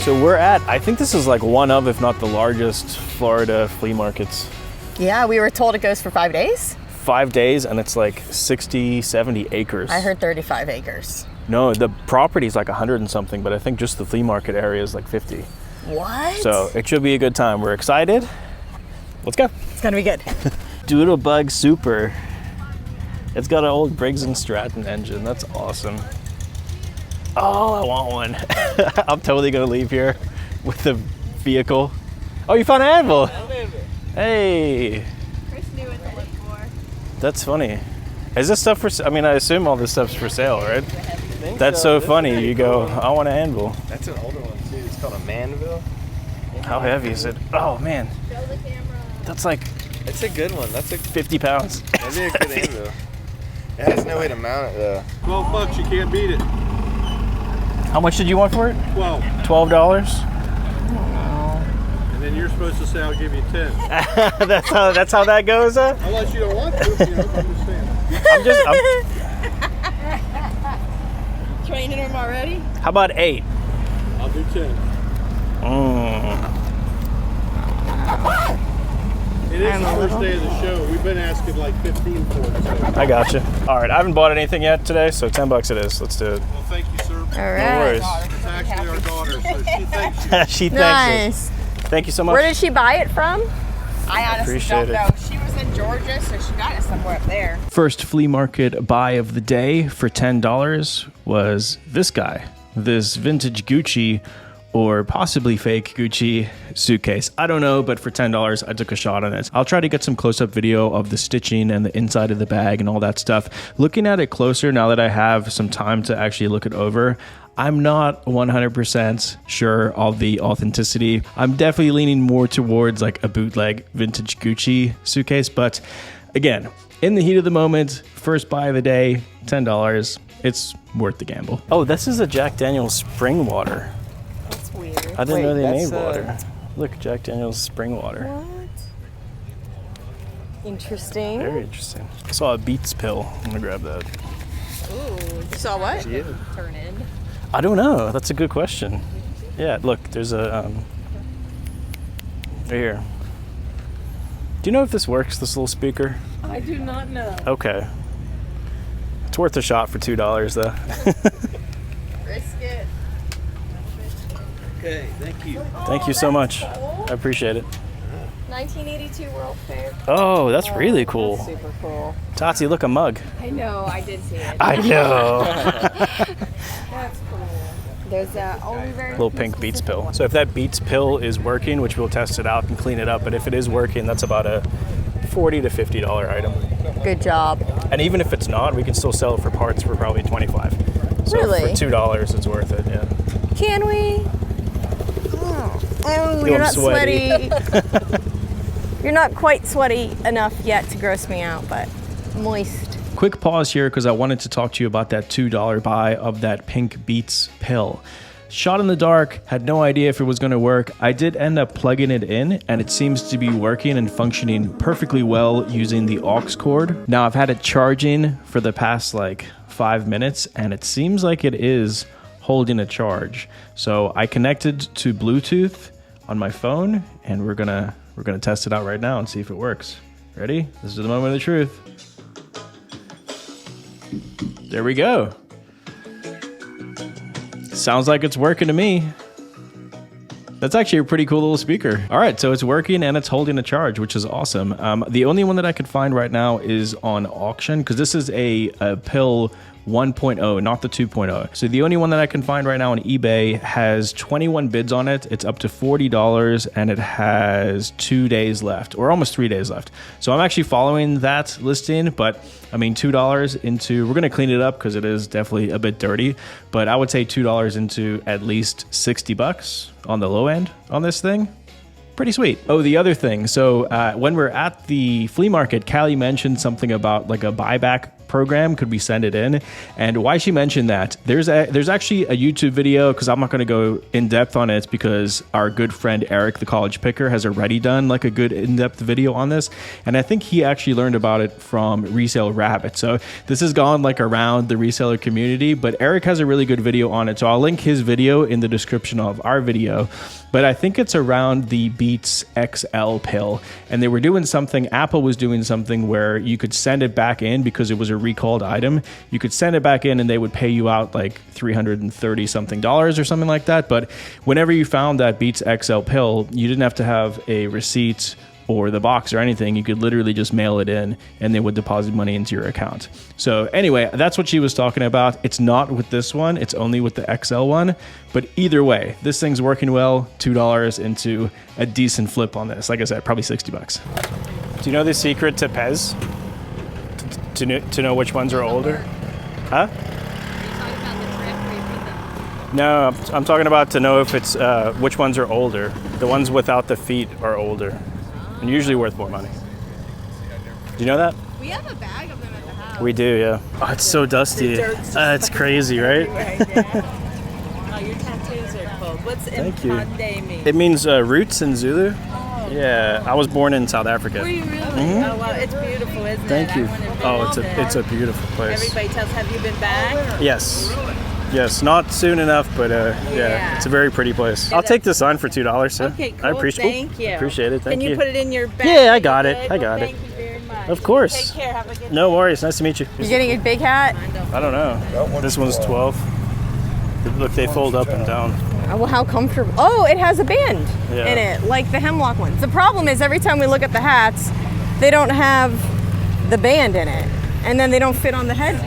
So we're at, I think this is like one of, if not the largest Florida flea markets. Yeah, we were told it goes for 5 days. 5 days, and it's like 60, 70 acres. I heard 35 acres. No, the property is like 100 and something, but I think just the flea market area is like 50. What? So it should be a good time. We're excited. Let's go. It's gonna be good. Doodlebug Super. It's got an old Briggs & Stratton engine. That's awesome. Oh, I want one. I'm totally gonna leave here with the vehicle. Oh, you found an anvil. Hey. Chris knew what to look for. That's funny. Is this stuff for, I mean, I assume all this stuff's for sale, right? That's so funny. You go, I want an anvil. That's an older one too. It's called a manvil. How heavy is it? Oh man. That's like, It's a good one. That's a 50 pounds. that'd be a good anvil. It has no way to mount it though. $12, you can't beat it. How much did you want for it? 12. $12? And then you're supposed to say, I'll give you 10. that's how that goes, huh? Unless you don't want to, you know, I'm just saying. I'm Training him already? how about 8? I'll do 10. It is the first day of the show. We've been asking like 15 for it. So. I got you. All right, I haven't bought anything yet today, so $10 it is. Let's do it. Well, thank you, sir. All No right. worries. It's actually our daughter, so she thanks you. She thanks Nice. us. Thank you so much. Where did she buy it from? I honestly Appreciate don't it. know. She was in Georgia, so she got it somewhere up there. First flea market buy of the day for $10 was this guy, this vintage Gucci or possibly fake Gucci suitcase. I don't know, but for $10, I took a shot on it. I'll try to get some close-up video of the stitching and the inside of the bag and all that stuff. Looking at it closer now that I have some time to actually look it over, I'm not 100% sure of the authenticity. I'm definitely leaning more towards like a bootleg vintage Gucci suitcase, but again, in the heat of the moment, first buy of the day, $10, it's worth the gamble. Oh, this is a Jack Daniel's spring water. That's weird. I didn't know they that's, made water. Look, Jack Daniel's spring water. What? Interesting. Very interesting. I saw a Beats pill. I'm gonna grab that. Ooh, you saw what? Yeah. Turn in. I don't know. That's a good question. Yeah, look, there's a right here. Do you know if this works, this little speaker? I do not know. Okay. It's worth a shot for $2 though. Risk it. Okay, thank you. Thank you so much. I appreciate it. 1982 World Fair. Oh, that's really cool. That's super cool. Tati, look, a mug. I know, I did see it. I know. That's cool. There's a only very Little pink Beats pill. So if that Beats pill is working, which we'll test it out and clean it up, but if it is working, that's about a $40 to $50 item. Good job. And even if it's not, we can still sell it for parts for probably $25. So Really? for $2, it's worth it, yeah. Can we? Oh, you're I'm not sweaty. sweaty. You're not quite sweaty enough yet to gross me out, but moist. Quick pause here because I wanted to talk to you about that $2 buy of that pink Beats pill. Shot in the dark, had no idea if it was going to work. I did end up plugging it in and it seems to be working and functioning perfectly well using the aux cord. Now I've had it charging for the past like 5 minutes and it seems like it is holding a charge. So I connected to Bluetooth on my phone and we're gonna test it out right now and see if it works. Ready? This is the moment of the truth. There we go. Sounds like it's working to me. That's actually a pretty cool little speaker. All right, so it's working and it's holding a charge, which is awesome. The only one that I could find right now is on auction because this is a pill 1.0, not the 2.0. So the only one that I can find right now on eBay has 21 bids on it. It's up to $40 and it has 2 days left or almost 3 days left. So I'm actually following that listing, but I mean, $2 into, we're gonna clean it up because it is definitely a bit dirty, but I would say $2 into at least $60 on the low end on this thing. Pretty sweet. Oh, the other thing. So when we're at the flea market, Callie mentioned something about like a buyback program. Could we send it in? And why she mentioned that, there's actually a YouTube video, because I'm not going to go in depth on it because our good friend Eric, the college picker, has already done like a good in-depth video on this. And I think he actually learned about it from Resale Rabbit. So this has gone like around the reseller community, but Eric has a really good video on it. So I'll link his video in the description of our video. But I think it's around the Beats XL pill. And they were doing something, Apple was doing something where you could send it back in because it was a recalled item. You could send it back in and they would pay you out like $330 something or something like that. But whenever you found that Beats XL pill, you didn't have to have a receipt or the box or anything. You could literally just mail it in and they would deposit money into your account. So anyway, that's what she was talking about. It's not with this one, it's only with the XL one. But either way, this thing's working well. $2 into a decent flip on this. Like I said, probably $60. Do you know the secret to Pez? To know which ones are older? Huh? No, I'm talking about to know if it's which ones are older. The ones without the feet are older. And usually worth more money. Do you know that? We have a bag of them at the house. We do, yeah. Oh, it's so dusty. It's crazy, right? Oh, your tattoos are cool. What's Thank you. Impande mean? It means roots in Zulu. Oh. Yeah, I was born in South Africa. Were you really? Mhm. Oh, well, it's beautiful, isn't it? Thank you. I wanna Oh, visit. it's a beautiful place. Everybody tells, have you been back? Yes. Yes, not soon enough, but yeah, it's a very pretty place. I'll take this on for $2, sir. Okay, cool. I appreciate Thank you. Appreciate it. Thank Can you put it in your bag? Yeah, I that got you it. did? I got Well, it. Thank you very much. Of course. Take care. Have a good No worries. Nice to meet you. You're getting a big hat? I don't know. This one's 12. Look, they fold up and down. Oh, well, how comfortable. Oh, it has a band Yeah. in it, like the hemlock ones. The problem is every time we look at the hats, they don't have the band in it. And then they don't fit on the head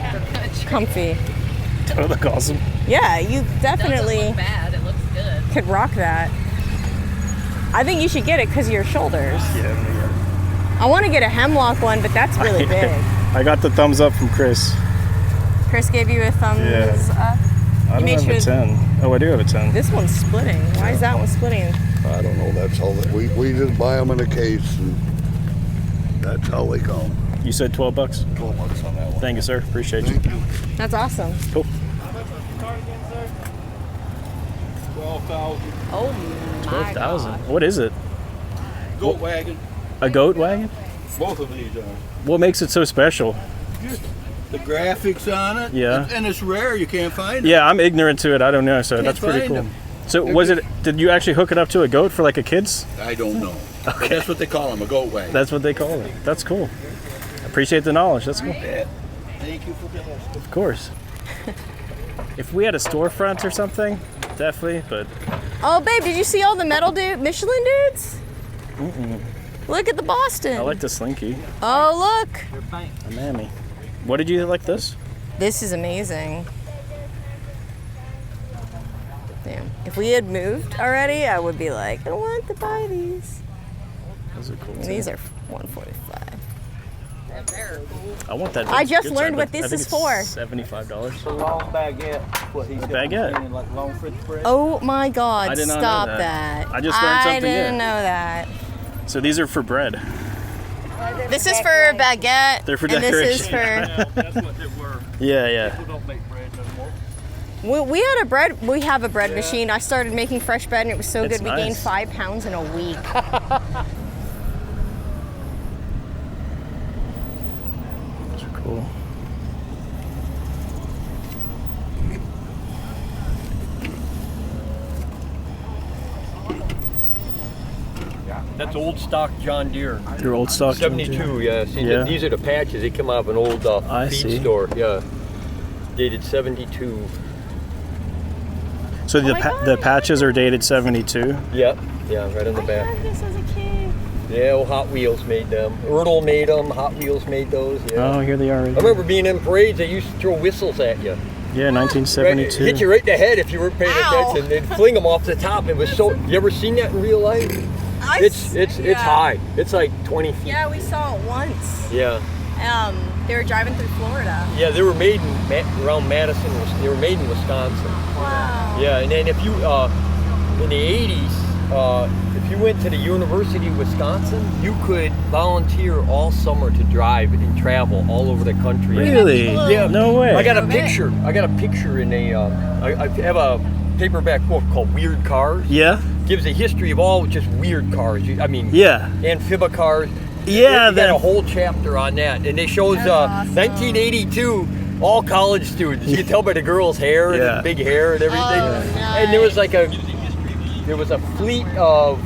comfy. Don't it look awesome? Yeah, you definitely It doesn't look bad. It looks good. could rock that. I think you should get it because of your shoulders. Yeah. I want to get a hemlock one, but that's really big. I got the thumbs up from Chris. Chris gave you a thumbs up. I don't made have a sure- 10. Oh, I do have a 10. This one's splitting. Why is that one splitting? I don't know. That's all that we just buy them in a case, and that's how they come. You said $12? $12 on that one. Thank you, sir. Appreciate you. Thank you. That's awesome. Cool. 12,000. Oh, my 12,000. God. What is it? Goat wagon. A goat wagon? Both of these are. What makes it so special? The graphics on it. Yeah. And it's rare. You can't find it. Yeah, I'm ignorant to it. I don't know, so Can't that's pretty find cool. them. So was it? Did you actually hook it up to a goat for like a kid's? I don't know. But that's what they call them, a goat wagon. That's what they call it. That's cool. Appreciate the knowledge. That's cool. Thank you for the help. Of course. If we had a storefront or something, definitely. But Oh, babe, did you see all the Michelin dudes? Look at the Boston. I like the slinky. Oh, look. A mammy. What did you like this? This is amazing. Damn. If we had moved already, I would be like, I want to buy these. Those are cool. And Too. these are $145. I want that. I just good learned side, what but I this think is it's for. $75. A long baguette. What he's A got baguette? in, like long French bread. Oh my God! I did not know Stop that. that! I just learned something I didn't new. know that. So these are for bread. This is for baguette. They're for and this is decoration. for. That's what they were. Yeah, yeah. People don't make bread no more. We have a bread machine. I started making fresh bread and it was so It's good. We gained nice. 5 pounds in a week. Those are cool. That's old stock John Deere. They're old stock. 72, yeah. See, Yeah. these are the patches. They come out of an old I feed see. store. Yeah. Dated 72. So my God, the patches are dated 72. Yep. Yeah, right on the I back. had this as a kid. Yeah, old Hot Wheels made them. Ertl made them. Hot Wheels made those. Yeah. Oh, here they are. I remember being in parades. They used to throw whistles at you. Yeah, Right, 1972. hit you right in the head if you weren't paying Ow. attention. They'd fling them off the top. It was so. You ever seen that in real life? It's yeah. high. It's like 20 feet. Yeah, we saw it once. Yeah. They were driving through Florida. Yeah, they were made in around Madison. They were made in Wisconsin. Wow. Yeah, and then if you in the 80s, if you went to the University of Wisconsin, you could volunteer all summer to drive and travel all over the country. Really? Yeah. No way. I got a picture. in a. I have a paperback book called Weird Cars. Yeah. Gives a history of all just weird cars. I mean. Yeah. Amphibia cars. Yeah. They got a whole chapter on that, and it shows awesome. 1982. All college students. You can tell by the girl's hair and the big hair and everything. Oh, nice. And there was a fleet of,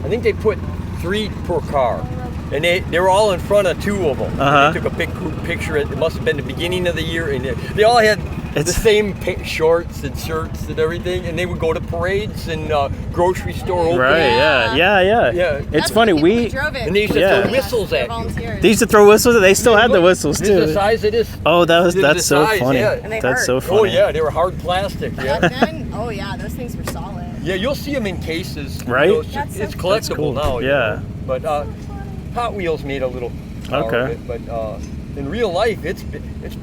I think they put 3 per car. And they were all in front of 2 of them. They took a big group picture. It must have been the beginning of the year. And they all had the same shorts and shirts and everything. And they would go to parades and grocery store openings. Right, yeah. It's funny, we drove it. And they used to throw whistles at you. They used to throw whistles. They still had the whistles This too. is the size of this. Oh, that's the so size, funny. yeah. And they That's hurt. so Oh funny. yeah, they were hard plastic. Yeah. Back then, oh yeah, those things were solid. Yeah, you'll see them in cases. Right? You know, That's it's so collectible That's cool. now. you Yeah. know. But Hot Wheels made a little car of Okay. it, but in real life, it's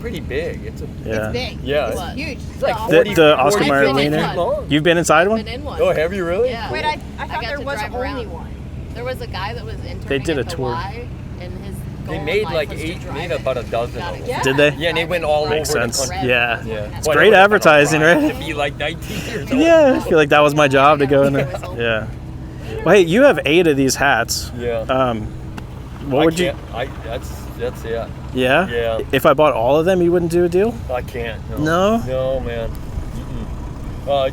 pretty big. It's It's a big. Yeah. It's it's- huge. it's like So- 40, The Oscar 40 Mayer feet Wiener? long. You've been inside one? Been in one. Oh, have you really? Yeah. Wait, I thought got there to was drive only around. one. There was a guy that was interning They did a at the tour. Y, and his goal They in made life like was to 8, drive made it. about a dozen Got of it. them. Did they? Yeah, and they went all Makes over sense. the country. Yeah. Yeah. It's Boy, great that was advertising, fun right? To be like 19 years old. Yeah, I feel like that was my job to go in there. Yeah. Well, hey, you have 8 of these hats. Yeah. What would you? That's it. Yeah. Yeah. If I bought all of them, you wouldn't do a deal? I can't. No? No, man.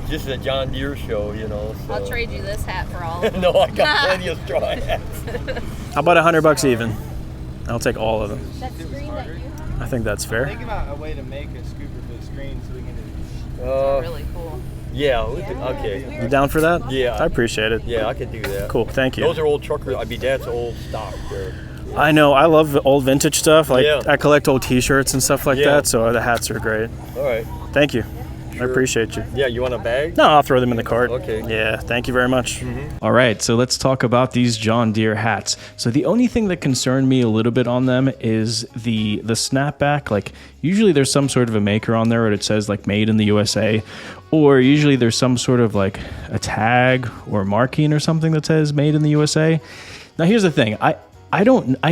Just a John Deere show, you know. So. I'll trade you this hat for all of them. No, I got plenty of straw hats. How about $100 even? I'll take all of them. That screen that you have I think that's fair. Think about a way to make a scooper for the screen so we can do is really cool. Yeah, okay. You down for that? Yeah. I appreciate it. Yeah, I could do that. Cool, thank you. Those are old trucker. I mean, that's old stock there. I know, I love old vintage stuff. Like, Yeah. I collect old t-shirts and stuff like Yeah. that, so the hats are great. All right. Thank you. I Sure. appreciate you. Yeah, you want a bag? No, I'll throw them in the cart. Okay. Yeah, thank you very much. Mm-hmm. All right, so let's talk about these John Deere hats. So the only thing that concerned me a little bit on them is the snapback. Like, usually there's some sort of a maker on there where it says like made in the USA, or usually there's some sort of like a tag or marking or something that says made in the USA. Now here's the thing. I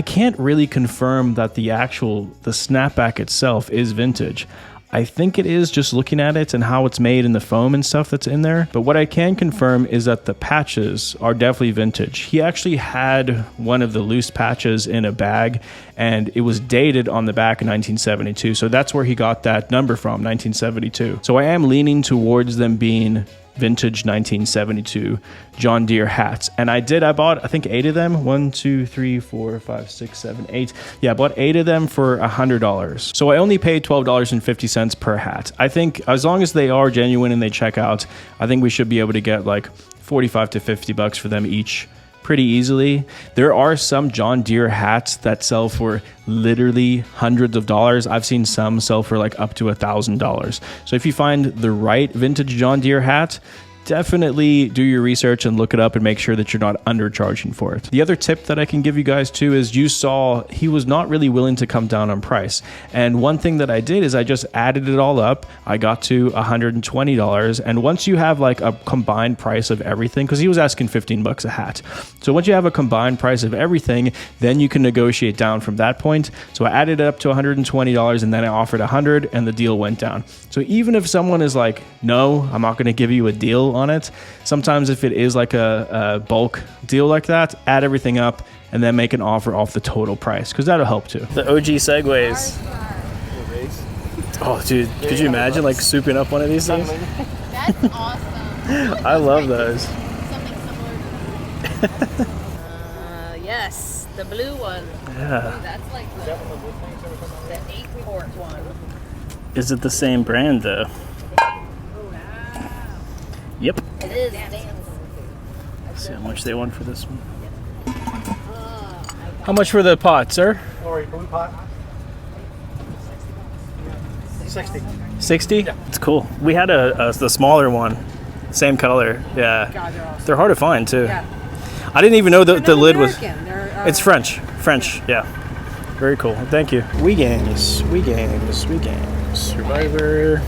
can't really confirm that the snapback itself is vintage. I think it is, just looking at it and how it's made and the foam and stuff that's in there. But what I can confirm is that the patches are definitely vintage. He actually had one of the loose patches in a bag, and it was dated on the back in 1972. So that's where he got that number from, 1972. So I am leaning towards them being vintage 1972 John Deere hats. And I bought, I think 8 of them. 1, 2, 3, 4, 5, 6, 7, 8. Yeah, I bought 8 of them for $100. So I only paid $12.50 per hat. I think as long as they are genuine and they check out, I think we should be able to get like $45 to $50 for them each pretty easily. There are some John Deere hats that sell for literally hundreds of dollars. I've seen some sell for like up to $1,000. So if you find the right vintage John Deere hat, definitely do your research and look it up and make sure that you're not undercharging for it. The other tip that I can give you guys too is you saw he was not really willing to come down on price. And one thing that I did is I just added it all up. I got to $120. And once you have like a combined price of everything, because he was asking $15 a hat. So once you have a combined price of everything, then you can negotiate down from that point. So I added it up to $120 and then I offered $100 and the deal went down. So even if someone is like, no, I'm not going to give you a deal on it. Sometimes if it is like a bulk deal like that, add everything up and then make an offer off the total price, because that'll help too. The OG Segways. Oh, dude, could you imagine like souping up one of these things? That's awesome. I love those. Something similar to that. Yes, the blue one. Yeah. That's like the 8-quart one. Is it the same brand though? Yep. It is. Damn. Let's see how much they want for this one. How much for the pot, sir? Sorry, blue pot. 60. 60? Yeah. It's cool. We had the smaller one. Same color. Yeah. They're hard to find too. I didn't even know the lid was... It's French. French, yeah. Very cool. Thank you. Wii games. Survivor.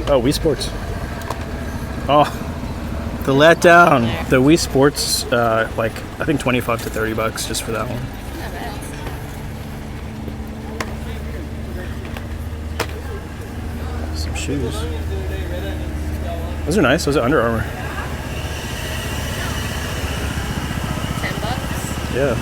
Oh, Wii Sports. Oh, The letdown. The Wii Sports, like I think $25 to $30 just for that one. Some shoes. Those are nice. Those are Under Armour. $10. Yeah.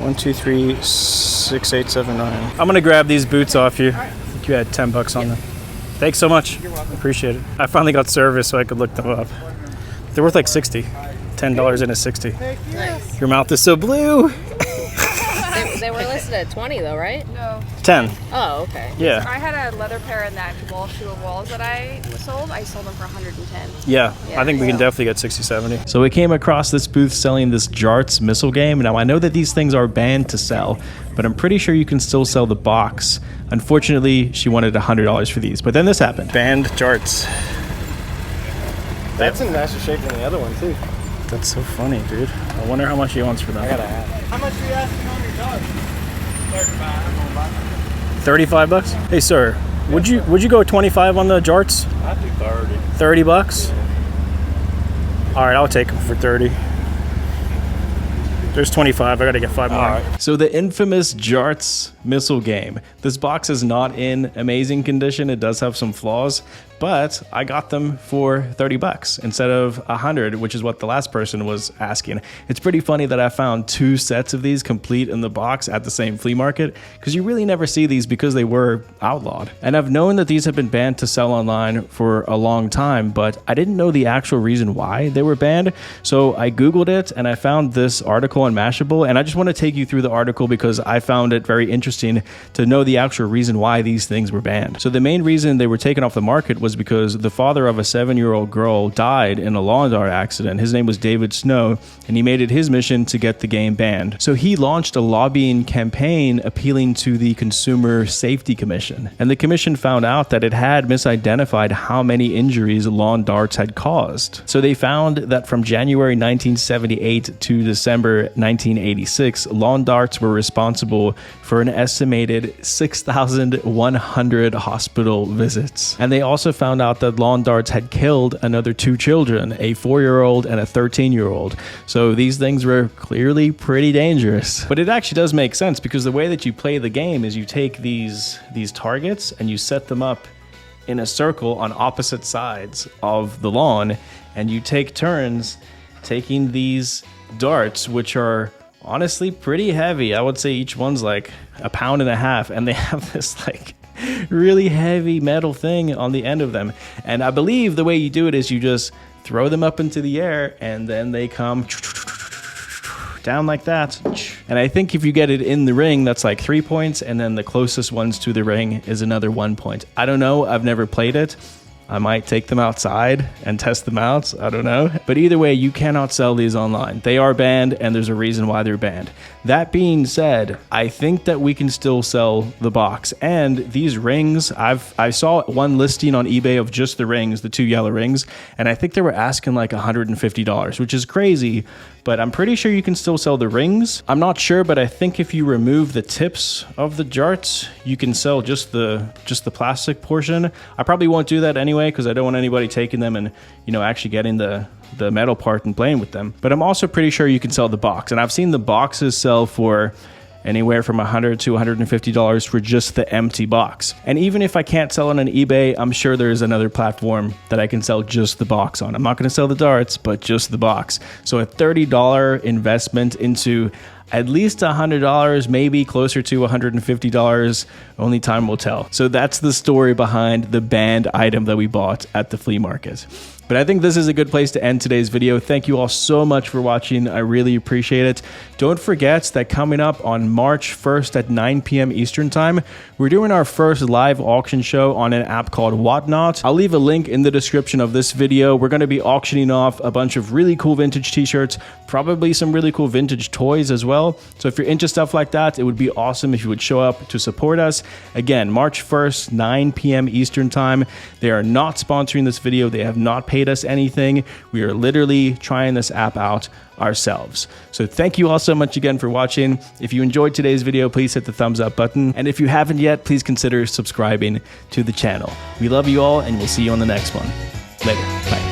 1, 2, 3, 6, 8, 7, 9. I'm gonna grab these boots off you. I think you had $10 on them. Thanks so much. You're welcome. Appreciate it. I finally got service so I could look them up. They're worth like $60. $10 and a 60. Nice. Your mouth is so blue. They were listed at 20 though, right? No. 10. Oh, okay. Yeah. I had a leather pair in that wall shoe of walls that I sold. I sold them for 110. Yeah, I think we can definitely get 60, 70. So we came across this booth selling this Jarts missile game. Now I know that these things are banned to sell, but I'm pretty sure you can still sell the box. Unfortunately, she wanted $100 for these, but then this happened. Banned Jarts. That's in nicer shape than the other one too. That's so funny, dude. I wonder how much he wants for them. I gotta ask. How much are you asking on your dog? 35 bucks? Hey sir, would you go 25 on the Jarts? I'd do 30. 30 bucks? All right, I'll take them for 30. There's 25. I gotta get 5 more. Right. So the infamous Jarts missile game. This box is not in amazing condition. It does have some flaws, but I got them for 30 bucks instead of 100, which is what the last person was asking. It's pretty funny that I found 2 sets of these complete in the box at the same flea market, because you really never see these because they were outlawed. And I've known that these have been banned to sell online for a long time, but I didn't know the actual reason why they were banned. So I Googled it and I found this article on Mashable, and I just want to take you through the article because I found it very interesting to know the actual reason why these things were banned. So the main reason they were taken off the market was because the father of a 7-year-old girl died in a lawn dart accident. His name was David Snow, and he made it his mission to get the game banned. So he launched a lobbying campaign appealing to the Consumer Safety Commission. And the commission found out that it had misidentified how many injuries lawn darts had caused. So they found that from January 1978 to December 1986, lawn darts were responsible for an estimated 6,100 hospital visits. And they also found out that lawn darts had killed another 2 children, a 4-year-old and a 13-year-old. So these things were clearly pretty dangerous. But it actually does make sense, because the way that you play the game is you take these targets and you set them up in a circle on opposite sides of the lawn, and you take turns taking these darts, which are honestly pretty heavy. I would say each one's like 1.5 pounds, and they have this like really heavy metal thing on the end of them. And I believe the way you do it is you just throw them up into the air and then they come down like that. And I think if you get it in the ring, that's like 3 points, and then the closest ones to the ring is another 1 point. I don't know, I've never played it. I might take them outside and test them out. I don't know. But either way, you cannot sell these online. They are banned, and there's a reason why they're banned. That being said, I think that we can still sell the box. And these rings, I saw one listing on eBay of just the rings, the 2 yellow rings, and I think they were asking like $150, which is crazy. But I'm pretty sure you can still sell the rings. I'm not sure, but I think if you remove the tips of the jarts, you can sell just the plastic portion. I probably won't do that anyway, because I don't want anybody taking them and, you know, actually getting the metal part and playing with them. But I'm also pretty sure you can sell the box. And I've seen the boxes sell for anywhere from $100 to $150 for just the empty box. And even if I can't sell it on eBay, I'm sure there's another platform that I can sell just the box on. I'm not going to sell the darts, but just the box. So a $30 investment into at least $100, maybe closer to $150. Only time will tell. So that's the story behind the banned item that we bought at the flea market. But I think this is a good place to end today's video. Thank you all so much for watching. I really appreciate it. Don't forget that coming up on March 1st at 9 p.m. Eastern Time, we're doing our first live auction show on an app called Whatnot. I'll leave a link in the description of this video. We're going to be auctioning off a bunch of really cool vintage t-shirts, probably some really cool vintage toys as well. So if you're into stuff like that, it would be awesome if you would show up to support us. Again, March 1st, 9 p.m. Eastern Time. They are not sponsoring this video. They have not paid paid us anything. We are literally trying this app out ourselves. So thank you all so much again for watching. If you enjoyed today's video, please hit the thumbs up button. And if you haven't yet, please consider subscribing to the channel. We love you all, and we'll see you on the next one. Later. Bye.